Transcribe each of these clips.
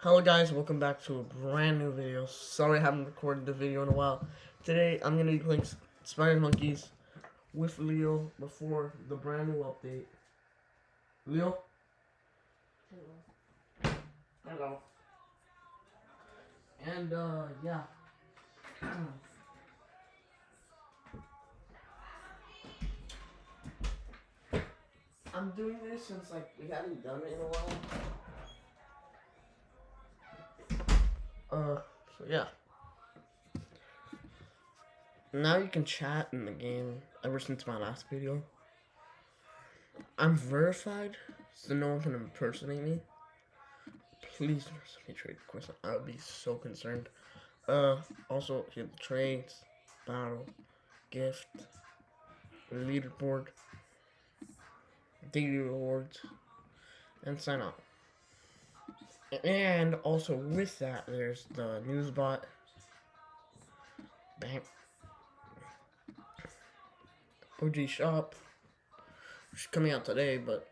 Hello guys, welcome back to a brand new video. Sorry I haven't recorded the video in a while. Today I'm going to be playing Spider Monkeys with Leo before the brand new update. Leo? Hello. And yeah. I'm doing this since we hadn't done it in a while. So yeah. Now you can chat in the game ever since my last video. I'm verified, so no one can impersonate me. Please don't send me trade requests. I would be so concerned. Also, here the trades, battle, gift, leaderboard, daily rewards, and sign up. And also with that, there's the news bot, bam, OG shop, which is coming out today, but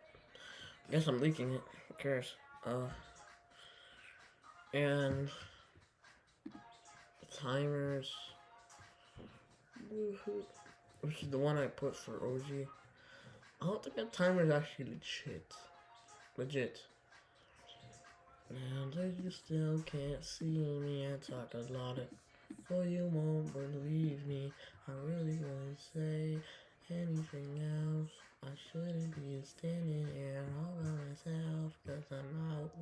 I guess I'm leaking it. Who cares? And timers, which is the one I put for OG. I don't think that timer is actually legit. And you still can't see me, I talk a lot of, so you won't believe me. I really wouldn't say anything else. I shouldn't be standing here all by myself, cause I'm out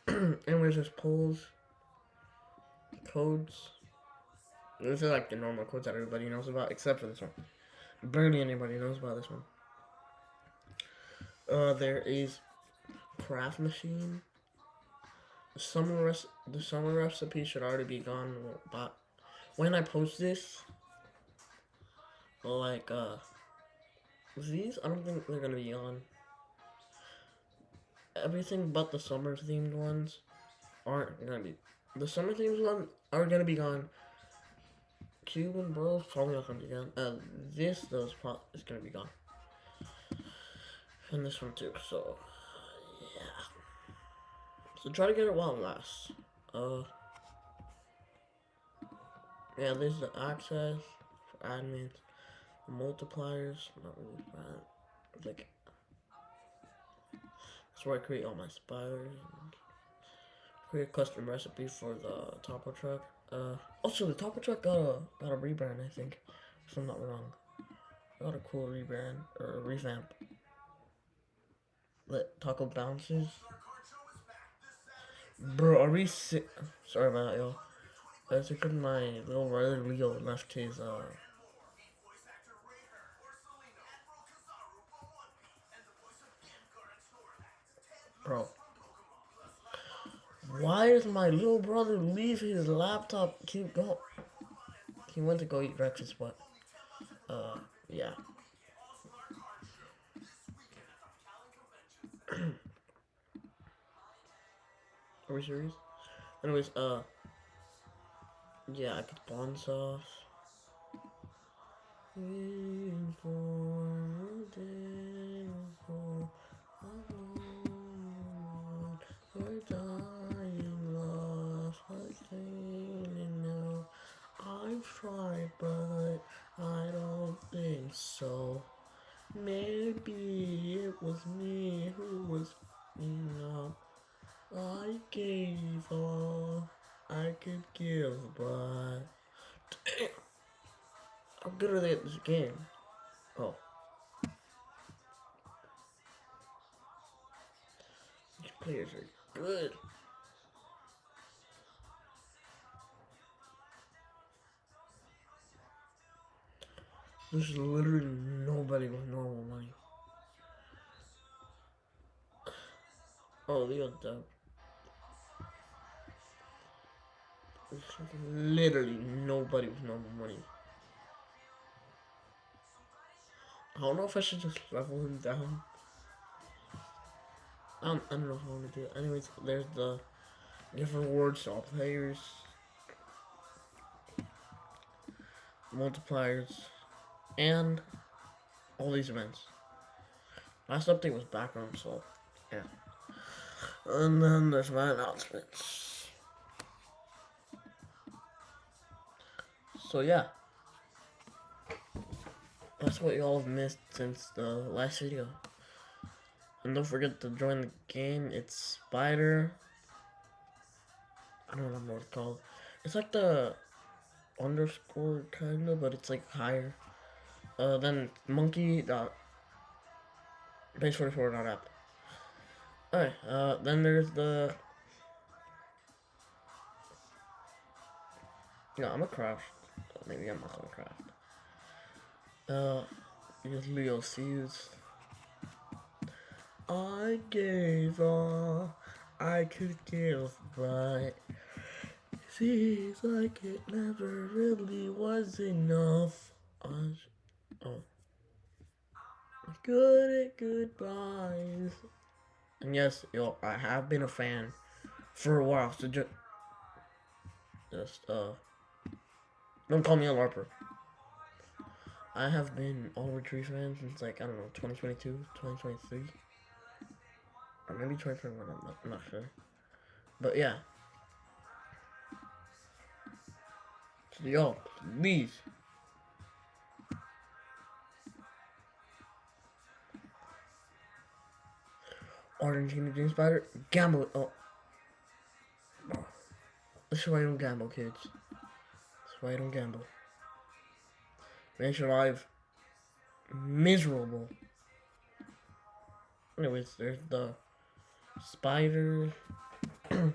there. Anyways, there's polls, codes. These are like the normal codes that everybody knows about, except for this one. Barely anybody knows about this one. There is craft machine. The summer recipe should already be gone, but when I post this, these, I don't think they're gonna be on. Everything but the summer themed ones aren't gonna be. The summer themed ones are gonna be gone. Cuban Bros probably not gonna be gone. This though is gonna be gone, and this one too. So yeah. So try to get it while it lasts. Yeah, there's the access for admins, the multipliers. Not really bad. Like that's where I create all my spiders. And create a custom recipe for the topper truck. Also the topper truck got a rebrand, I think, if I'm not wrong. Got a cool rebrand or revamp. Let taco bounces. Bro, are we sick? Sorry about that, yo. That's because my little brother Leo left his Bro. Why does my little brother leave his laptop? Keep going. He went to go eat breakfast, but yeah. Are we serious? Anyways, yeah, I could pawn sauce. Waiting for a day before we're dying lost, like saying no. I've tried, but I don't think so. Maybe it was me who was up. I gave all I could give, but how good are they at this game? Oh. These players are good. There's literally nobody with normal money. Oh, Leo dub. There's literally nobody with normal money. I don't know if I should just level him down. I don't know if I want to do it. Anyways, there's the gift rewards to all players, multipliers, and all these events. Last update was background, so yeah. And then there's my announcements. So yeah, that's what y'all have missed since the last video. And don't forget to join the game. It's Spider. I don't remember what it's called. It's like the underscore kinda, but it's like higher. Then monkey dot base 44 dot app. Alright, then there's the I'm gonna craft. Maybe I'm not gonna craft. Here's Leo Seas. I gave all I could give, but seems like it never really was enough. Good at goodbyes. And yes, yo, I have been a fan for a while, so just don't call me a LARPer. I have been all Retreat fan since like, I don't know, 2022, 2023. Or maybe 2021, I'm not sure. But yeah. So yo, please. Argentina Dream Spider, gamble. Oh. That's why I don't gamble, kids. That's why I don't gamble. Makes your life miserable. Anyways, there's the spider. I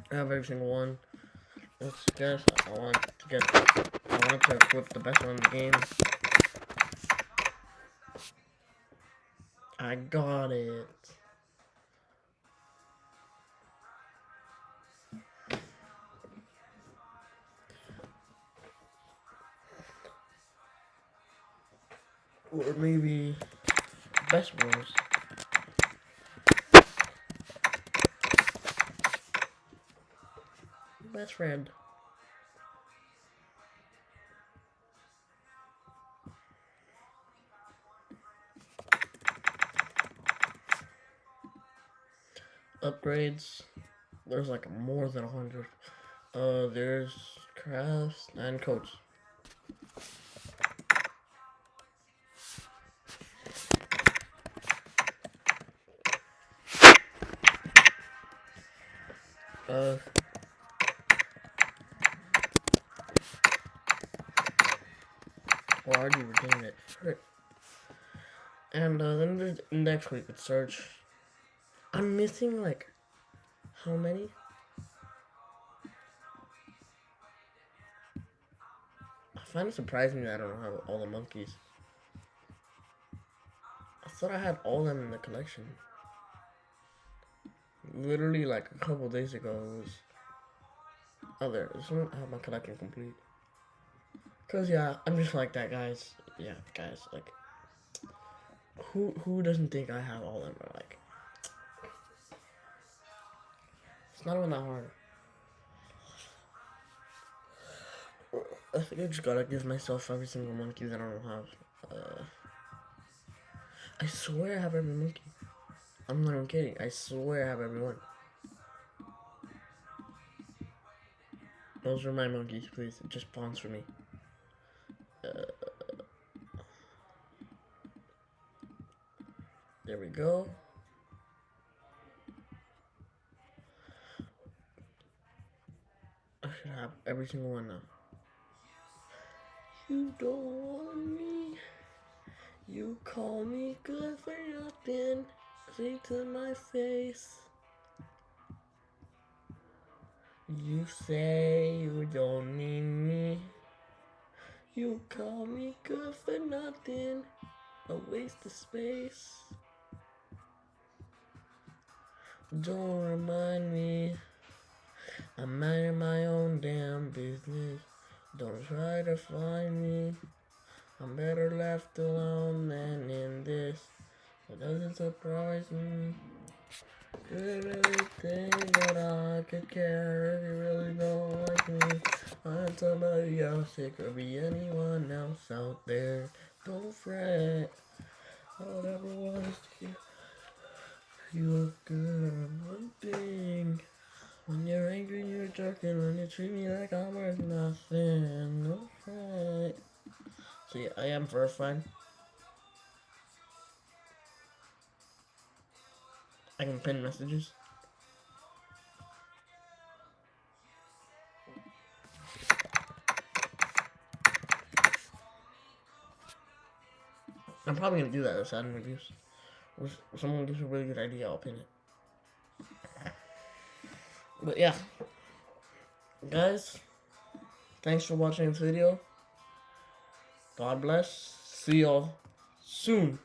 have every single one. Let's guess. I want to equip the best one in the game. I got it. Or maybe best bros. Best friend. Upgrades. There's like more than 100. There's crafts and coats. Well, I already redeemed it. Right. And then there's the index where you could search. I'm missing like how many? I find it surprising that I don't have all the monkeys. I thought I had all of them in the collection. Literally like a couple days ago it was. Oh, there. This one I have my collection complete. Cause yeah, I'm just like that, guys. Yeah, guys, like who doesn't think I have all of them? Or like, it's not even that hard. I think I just gotta give myself every single monkey that I don't have. I swear I have every monkey. I'm not even kidding. I swear I have every one. Those are my monkeys, please. Just sponsor me. There we go. I should have every single one now. You don't want me. You call me good for nothing. Say to my face. You say you don't need me. You call me good for nothing. A waste of space. Don't remind me. I'm minding my own damn business. Don't try to find me. I'm better left alone than in this. It doesn't surprise me. Do you really think that I could care if you really don't like me? I'm somebody else, it could be anyone else out there. Don't fret. All I ever want is to hear you look good. broken when you treat me like I'm worth nothing. Okay. So yeah, I am verified. I can pin messages. I'm probably gonna do that with side reviews. If someone gives a really good idea, I'll pin it. But yeah, guys, thanks for watching this video. God bless. See y'all soon.